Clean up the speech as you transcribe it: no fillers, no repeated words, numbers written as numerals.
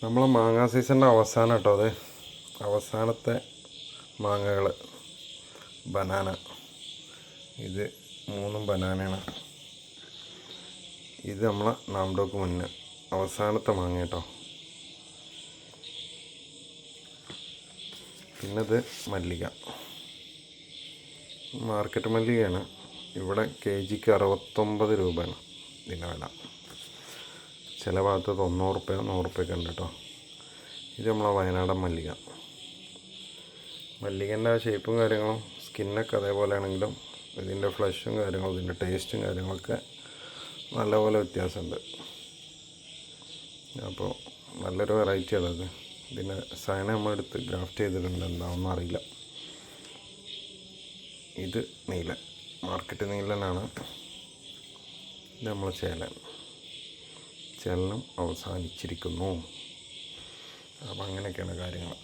നമ്മൾ മാങ്ങാ സീസണിൻ്റെ അവസാനം കേട്ടോ അത് അവസാനത്തെ മാങ്ങകൾ ബനാന. ഇത് 3 ബനാനയാണ്. ഇത് നമ്മളെ നാംഡോക്ക് മുന്നേ അവസാനത്തെ മാങ്ങ കേട്ടോ. പിന്നെ ഇത് മല്ലിക, മാർക്കറ്റ് മല്ലികയാണ്. ഇവിടെ kg 69 രൂപയാണ് ഇതിൻ്റെ വില. ചില ഭാഗത്ത് 90 റുപ്യ 100 റുപ്യൊക്കെ ഉണ്ട് കേട്ടോ. ഇത് നമ്മളെ വയനാടൻ മല്ലിക. മല്ലികൻ്റെ ഷേപ്പും കാര്യങ്ങളും സ്കിന്നൊക്കെ അതേപോലെ ആണെങ്കിലും ഇതിൻ്റെ ഫ്ലഷും കാര്യങ്ങളും ഇതിൻ്റെ ടേസ്റ്റും കാര്യങ്ങളൊക്കെ നല്ലപോലെ വ്യത്യാസമുണ്ട്. അപ്പോൾ നല്ലൊരു വെറൈറ്റി ഉള്ളത്. ഇതിൻ്റെ സൈന നമ്മളെടുത്ത് ഗ്രാഫ്റ്റ് ചെയ്തിട്ടുണ്ട്, എന്താണെന്ന് അറിയില്ല. ഇത് നീല, മാർക്കറ്റ് നീലനാണ്. ഇത് നമ്മളെ ചേലനം അവസാനിച്ചിരിക്കുന്നു. അപ്പം അങ്ങനെയൊക്കെയാണ് കാര്യങ്ങൾ.